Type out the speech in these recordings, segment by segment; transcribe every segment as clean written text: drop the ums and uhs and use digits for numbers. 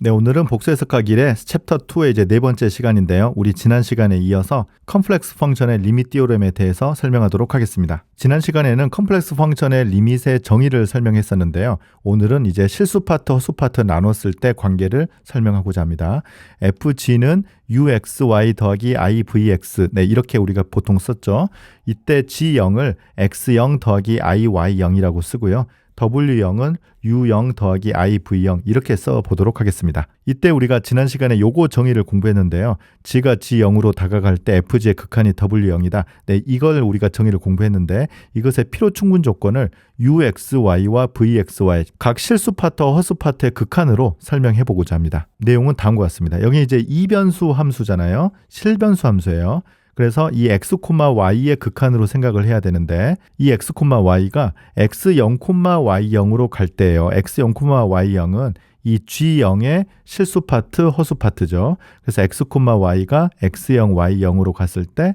네, 오늘은 복수 해석하기 1의 챕터 2의 이제 네 번째 시간인데요. 우리 지난 시간에 이어서 컴플렉스 펑션의 리밋 디오렘에 대해서 설명하도록 하겠습니다. 지난 시간에는 컴플렉스 펑션의 리밋의 정의를 설명했었는데요. 오늘은 이제 실수 파트, 허수 파트 나눴을 때 관계를 설명하고자 합니다. fg는 uxy 더하기 ivx, 네, 이렇게 우리가 보통 썼죠. 이때 g0을 x0 더하기 iy0이라고 쓰고요. W0은 U0 더하기 IV0 이렇게 써보도록 하겠습니다. 이때 우리가 지난 시간에 요거 정의를 공부했는데요. G가 G0으로 다가갈 때 FG의 극한이 W0이다. 네, 이걸 우리가 정의를 공부했는데 이것의 필요 충분 조건을 UXY와 VXY 각 실수 파트와 허수 파트의 극한으로 설명해 보고자 합니다. 내용은 다음과 같습니다. 여기 이제 이변수 함수잖아요. 실변수 함수예요. 그래서 이 x, y의 극한으로 생각을 해야 되는데 이 x, y가 x0, y0으로 갈 때예요. x0, y0은 이 g0의 실수 파트, 허수 파트죠. 그래서 x, y가 x0, y0으로 갔을 때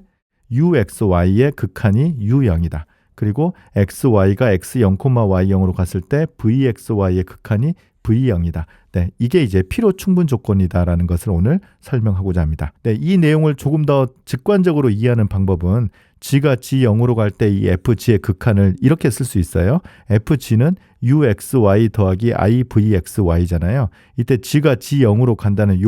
uxy의 극한이 u0이다. 그리고 xy가 x0, y0으로 갔을 때 vxy의 극한이 v0이다. 네, 이게 이제 필요 충분 조건이다라는 것을 오늘 설명하고자 합니다. 네, 이 내용을 조금 더 직관적으로 이해하는 방법은 G가 G0으로 갈 때 이 FG의 극한을 이렇게 쓸 수 있어요. FG는 UXY 더하기 IVXY잖아요. 이때 G가 G0으로 간다는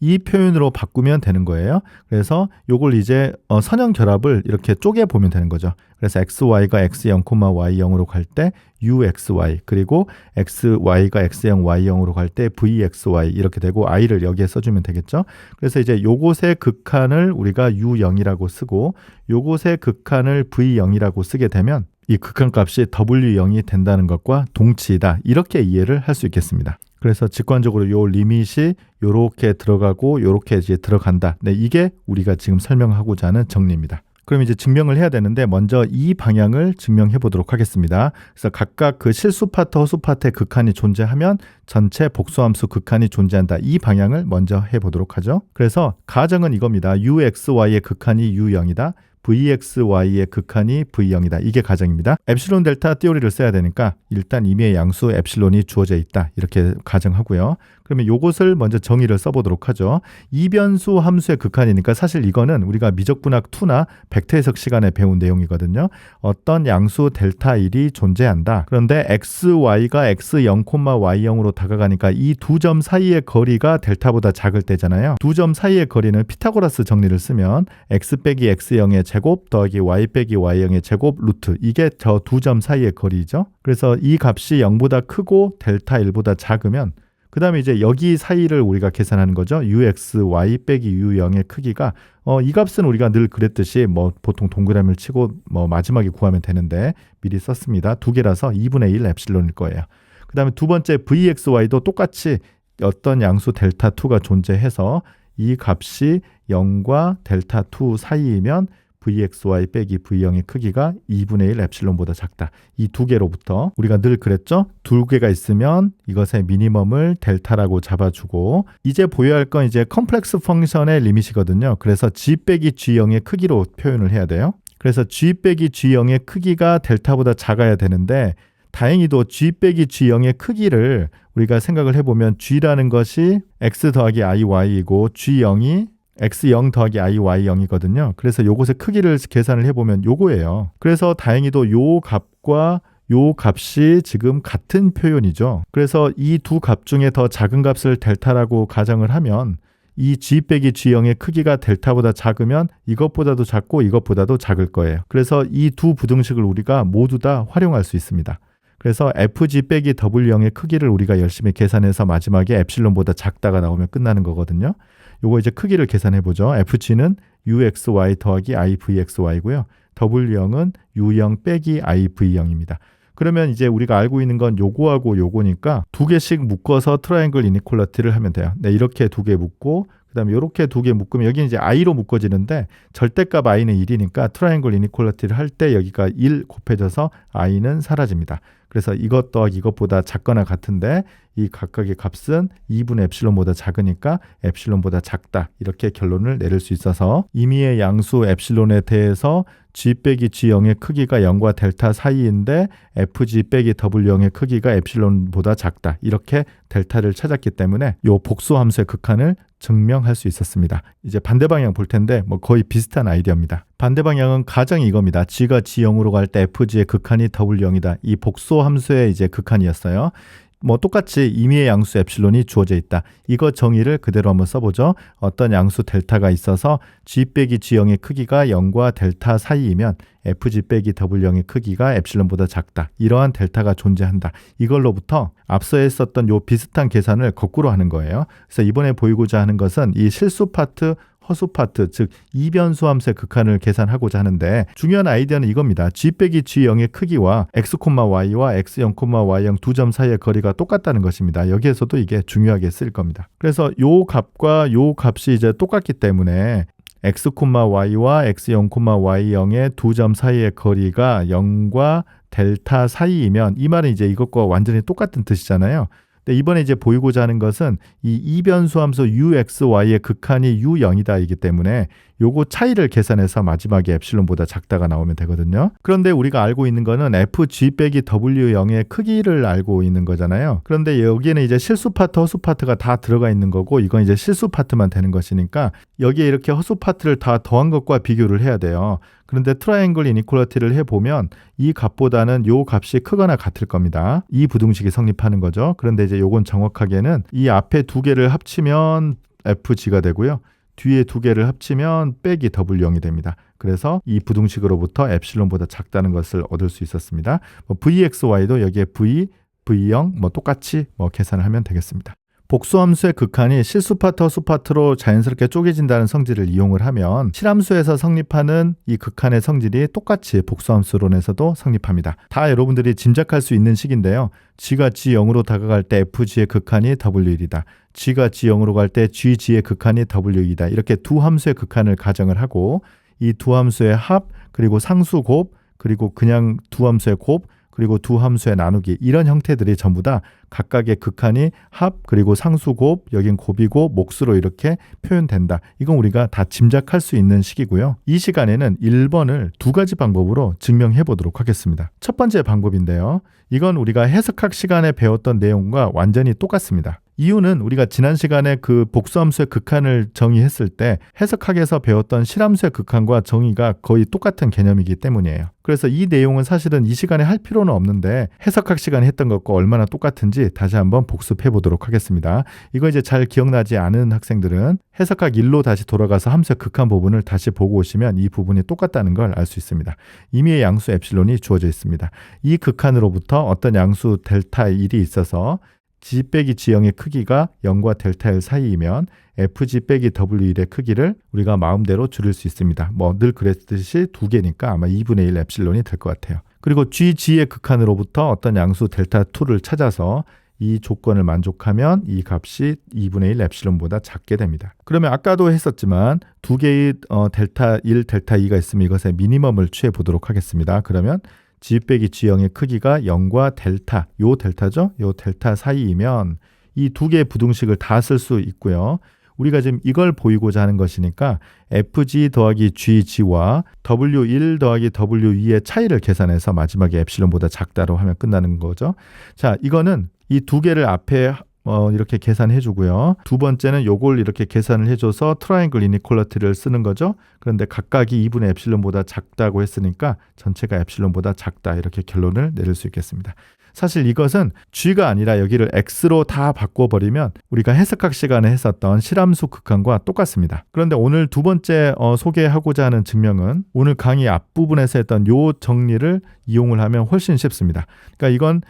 이 표현으로 바꾸면 되는 거예요. 그래서 요걸 이제 선형 결합을 이렇게 쪼개 보면 되는 거죠. 그래서 XY가 X0, Y0으로 갈 때 UXY, 그리고 XY가 X0, Y0으로 갈 때 VXY 이렇게 되고 I를 여기에 써주면 되겠죠. 그래서 이제 요것의 극한을 우리가 U0이라고 쓰고 요것의 극한을 V0이라고 쓰게 되면 이 극한값이 W0이 된다는 것과 동치이다. 이렇게 이해를 할 수 있겠습니다. 그래서 직관적으로 요 리밋이 요렇게 들어가고 요렇게 이제 들어간다. 네, 이게 우리가 지금 설명하고자 하는 정리입니다. 그럼 이제 증명을 해야 되는데 먼저 이 방향을 증명해 보도록 하겠습니다. 그래서 각각 그 실수 파트, 허수 파트의 극한이 존재하면 전체 복수함수 극한이 존재한다. 이 방향을 먼저 해 보도록 하죠. 그래서 가정은 이겁니다. UXY의 극한이 U0이다. VXY의 극한이 V0이다. 이게 가정입니다. 엡실론 델타 띠오리를 써야 되니까 일단 임의의 양수 엡실론이 주어져 있다. 이렇게 가정하고요. 그러면 요것을 먼저 정의를 써보도록 하죠. 이변수 함수의 극한이니까 사실 이거는 우리가 미적분학 2나 벡터 해석 시간에 배운 내용이거든요. 어떤 양수 델타 1이 존재한다. 그런데 XY가 X0, Y0으로 다가가니까 이 두 점 사이의 거리가 델타보다 작을 때잖아요. 두 점 사이의 거리는 피타고라스 정리를 쓰면 X 빼기 X0의 제곱 더하기 Y 빼기 Y0의 제곱 루트, 이게 저 두 점 사이의 거리죠. 그래서 이 값이 0보다 크고 델타 1보다 작으면 그 다음에 이제 여기 사이를 우리가 계산하는 거죠. UXY 빼기 U0의 크기가 이 값은 우리가 늘 그랬듯이 뭐 보통 동그라미를 치고 뭐 마지막에 구하면 되는데 미리 썼습니다. 두 개라서 2분의 1 엡실론일 거예요. 그 다음에 두 번째 VXY도 똑같이 어떤 양수 델타 2가 존재해서 이 값이 0과 델타 2 사이이면 VXY 빼기 V0의 크기가 2분의 1 엡실론보다 작다. 이 두 개로부터 우리가 늘 그랬죠? 두 개가 있으면 이것의 미니멈을 델타라고 잡아주고 이제 보여야 할 건 이제 컴플렉스 펑션의 리밋이거든요. 그래서 G 빼기 G0의 크기로 표현을 해야 돼요. 그래서 G 빼기 G0의 크기가 델타보다 작아야 되는데 다행히도 G 빼기 G0의 크기를 우리가 생각을 해보면 G라는 것이 X 더하기 IY이고 G0이 X0 더하기 IY0이거든요. 그래서 요것의 크기를 계산을 해보면 요거예요. 그래서 다행히도 요 값과 요 값이 지금 같은 표현이죠. 그래서 이 두 값 중에 더 작은 값을 델타라고 가정을 하면 이 G 빼기 G0의 크기가 델타보다 작으면 이것보다도 작고 이것보다도 작을 거예요. 그래서 이 두 부등식을 우리가 모두 다 활용할 수 있습니다. 그래서 FG 빼기 W0의 크기를 우리가 열심히 계산해서 마지막에 엡실론보다 작다가 나오면 끝나는 거거든요. 요거 이제 크기를 계산해 보죠. FG는 UXY 더하기 IVXY고요. W0은 U0 빼기 IV0입니다. 그러면 이제 우리가 알고 있는 건 요거하고 요거니까 두 개씩 묶어서 트라이앵글 이니퀄리티를 하면 돼요. 네, 이렇게 두 개 묶고 그다음에 이렇게 두 개 묶으면 여기는 이제 i로 묶어지는데 절대값 i는 1이니까 트라이앵글 이니퀄리티를 할 때 여기가 1 곱해져서 i는 사라집니다. 그래서 이것 더하기 이것보다 작거나 같은데 이 각각의 값은 2분의 엡실론보다 작으니까 엡실론보다 작다. 이렇게 결론을 내릴 수 있어서 임의의 양수 엡실론에 대해서 g 빼기 g0의 크기가 0과 델타 사이인데 fg 빼기 w0의 크기가 엡실론보다 작다. 이렇게 델타를 찾았기 때문에 이 복수함수의 극한을 증명할 수 있었습니다. 이제 반대 방향 볼 텐데 뭐 거의 비슷한 아이디어입니다. 반대 방향은 가정이 이겁니다. g가 g0으로 갈 때 fg의 극한이 w0이다. 이 복수함수의 이제 극한이었어요. 뭐 똑같이 임의의 양수 엡실론이 주어져 있다. 이거 정의를 그대로 한번 써보죠. 어떤 양수 델타가 있어서 g 빼기 g0의 크기가 0과 델타 사이이면 fg 빼기 w0의 크기가 엡실론보다 작다. 이러한 델타가 존재한다. 이걸로부터 앞서 했었던 요 비슷한 계산을 거꾸로 하는 거예요. 그래서 이번에 보이고자 하는 것은 이 실수 파트 허수 파트, 즉 이변수 함수의 극한을 계산하고자 하는데 중요한 아이디어는 이겁니다. g 빼기 g0의 크기와 x, y와 x0, y0 두 점 사이의 거리가 똑같다는 것입니다. 여기에서도 이게 중요하게 쓰일 겁니다. 그래서 요 값과 요 값이 이제 똑같기 때문에 x, y와 x0, y0의 두 점 사이의 거리가 0과 델타 사이이면 이 말은 이제 이것과 완전히 똑같은 뜻이잖아요. 근데 이번에 이제 보이고자 하는 것은 이 이변수 함수 uxy의 극한이 u0이다이기 때문에 요거 차이를 계산해서 마지막에 엡실론보다 작다가 나오면 되거든요. 그런데 우리가 알고 있는 거는 fg 빼기 w0의 크기를 알고 있는 거잖아요. 그런데 여기에는 이제 실수 파트, 허수 파트가 다 들어가 있는 거고 이건 이제 실수 파트만 되는 것이니까 여기에 이렇게 허수 파트를 다 더한 것과 비교를 해야 돼요. 그런데 트라이앵글 이니퀄리티를 해보면 이 값보다는 요 값이 크거나 같을 겁니다. 이 부등식이 성립하는 거죠. 그런데 이제 요건 정확하게는 이 앞에 두 개를 합치면 fg가 되고요. 뒤에 두 개를 합치면 빼기 w0이 됩니다. 그래서 이 부등식으로부터 엡실론보다 작다는 것을 얻을 수 있었습니다. vxy도 여기에 v, v0 뭐 똑같이 뭐 계산을 하면 되겠습니다. 복수함수의 극한이 실수 파트, 허수 파트로 자연스럽게 쪼개진다는 성질을 이용을 하면 실함수에서 성립하는 이 극한의 성질이 똑같이 복수함수론에서도 성립합니다. 다 여러분들이 짐작할 수 있는 식인데요. g가 g0으로 다가갈 때 fg의 극한이 w1이다. g가 g0으로 갈 때 gg의 극한이 w2다. 이렇게 두 함수의 극한을 가정을 하고 이 두 함수의 합, 그리고 상수 곱, 그리고 그냥 두 함수의 곱, 그리고 두 함수의 나누기 이런 형태들이 전부 다 각각의 극한이 합 그리고 상수곱 여긴 곱이고 몫으로 이렇게 표현된다. 이건 우리가 다 짐작할 수 있는 식이고요. 이 시간에는 1번을 두 가지 방법으로 증명해 보도록 하겠습니다. 첫 번째 방법인데요. 이건 우리가 해석학 시간에 배웠던 내용과 완전히 똑같습니다. 이유는 우리가 지난 시간에 그 복수함수의 극한을 정의했을 때 해석학에서 배웠던 실함수의 극한과 정의가 거의 똑같은 개념이기 때문이에요. 그래서 이 내용은 사실은 이 시간에 할 필요는 없는데 해석학 시간에 했던 것과 얼마나 똑같은지 다시 한번 복습해 보도록 하겠습니다. 이거 이제 잘 기억나지 않은 학생들은 해석학 1로 다시 돌아가서 함수의 극한 부분을 다시 보고 오시면 이 부분이 똑같다는 걸 알 수 있습니다. 임의의 양수 엡실론이 주어져 있습니다. 이 극한으로부터 어떤 양수 델타 1이 있어서 g 빼기 g0의 크기가 0과 델타 1 사이이면 fg 빼기 w1의 크기를 우리가 마음대로 줄일 수 있습니다. 뭐 늘 그랬듯이 두 개니까 아마 2분의 1 엡실론이 될 것 같아요. 그리고 gg의 극한으로부터 어떤 양수 델타 2를 찾아서 이 조건을 만족하면 이 값이 2분의 1 엡실론보다 작게 됩니다. 그러면 아까도 했었지만 두 개의 델타 1, 델타 2가 있으면 이것의 미니멈을 취해 보도록 하겠습니다. 그러면 g 빼기 g0의 크기가 0과 델타, 요 델타죠? 요 델타 사이이면 이 두 개의 부등식을 다 쓸 수 있고요. 우리가 지금 이걸 보이고자 하는 것이니까 fg 더하기 gg와 w1 더하기 w2의 차이를 계산해서 마지막에 엡실론보다 작다로 하면 끝나는 거죠. 자, 이거는 이 두 개를 앞에 이렇게 계산해 주고요. 두 번째는 요걸 이렇게 계산을 해줘서 트라이앵글 이니퀄리티를 쓰는 거죠. 그런데 각각이 2분의 엡실론보다 작다고 했으니까 전체가 엡실론보다 작다 이렇게 결론을 내릴 수 있겠습니다. 사실 이것은 g가 아니라 여기를 x로 다 바꿔버리면 우리가 해석학 시간에 했었던 실함수 극한과 똑같습니다. 그런데 오늘 두 번째 소개하고자 하는 증명은 오늘 강의 앞부분에서 했던 요 정리를 이용을 하면 훨씬 쉽습니다. 그러니까 이건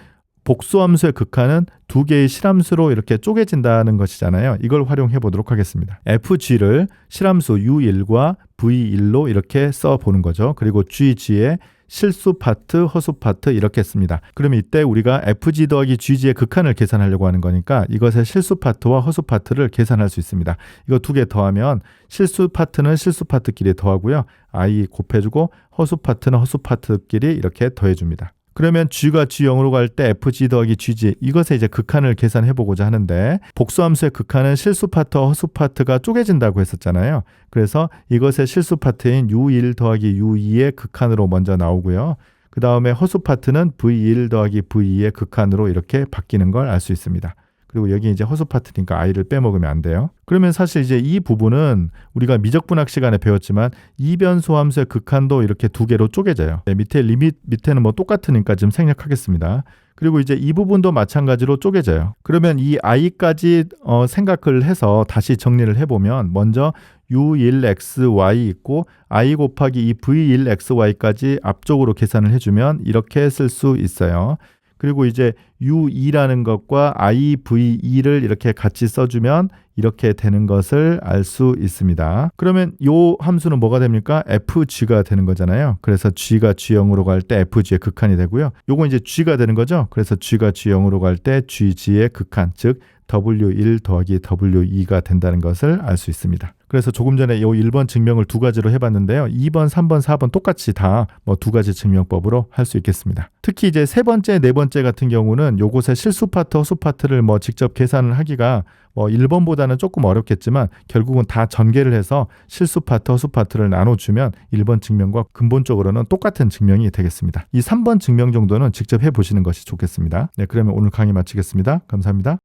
복수함수의 극한은 두 개의 실함수로 이렇게 쪼개진다는 것이잖아요. 이걸 활용해 보도록 하겠습니다. fg를 실함수 u1과 v1로 이렇게 써보는 거죠. 그리고 gg의 실수 파트, 허수 파트 이렇게 씁니다. 그러면 이때 우리가 FG 더하기 GG의 극한을 계산하려고 하는 거니까 이것의 실수 파트와 허수 파트를 계산할 수 있습니다. 이거 두 개 더하면 실수 파트는 실수 파트끼리 더하고요. I 곱해주고 허수 파트는 허수 파트끼리 이렇게 더해줍니다. 그러면 G가 G0으로 갈 때 FG 더하기 GG 이것의 이제 극한을 계산해 보고자 하는데 복수함수의 극한은 실수 파트와 허수 파트가 쪼개진다고 했었잖아요. 그래서 이것의 실수 파트인 U1 더하기 U2의 극한으로 먼저 나오고요. 그 다음에 허수 파트는 V1 더하기 V2의 극한으로 이렇게 바뀌는 걸 알 수 있습니다. 그리고 여기 이제 허수 파트니까 i를 빼먹으면 안 돼요. 그러면 사실 이제 이 부분은 우리가 미적분학 시간에 배웠지만 이변소 함수의 극한도 이렇게 두 개로 쪼개져요. 밑에 리밋 밑에는 뭐 똑같으니까 지금 생략하겠습니다. 그리고 이제 이 부분도 마찬가지로 쪼개져요. 그러면 이 i까지 생각을 해서 다시 정리를 해보면 먼저 u1xy 있고 i 곱하기 이 v1xy까지 앞쪽으로 계산을 해주면 이렇게 쓸 수 있어요. 그리고 이제 U2라는 것과 IVE를 이렇게 같이 써주면 이렇게 되는 것을 알 수 있습니다. 그러면 이 함수는 뭐가 됩니까? FG가 되는 거잖아요. 그래서 G가 G0으로 갈 때 FG의 극한이 되고요. 요건 이제 G가 되는 거죠. 그래서 G가 G0으로 갈 때 GG의 극한, 즉 W1 더하기 W2가 된다는 것을 알 수 있습니다. 그래서 조금 전에 이 1번 증명을 두 가지로 해봤는데요. 2번, 3번, 4번 똑같이 다 뭐 두 가지 증명법으로 할 수 있겠습니다. 특히 이제 세 번째, 네 번째 같은 경우는 요것의 실수 파트, 허수 파트를 뭐 직접 계산을 하기가 뭐 1번보다는 조금 어렵겠지만 결국은 다 전개를 해서 실수 파트, 허수 파트를 나눠주면 1번 증명과 근본적으로는 똑같은 증명이 되겠습니다. 이 3번 증명 정도는 직접 해보시는 것이 좋겠습니다. 네, 그러면 오늘 강의 마치겠습니다. 감사합니다.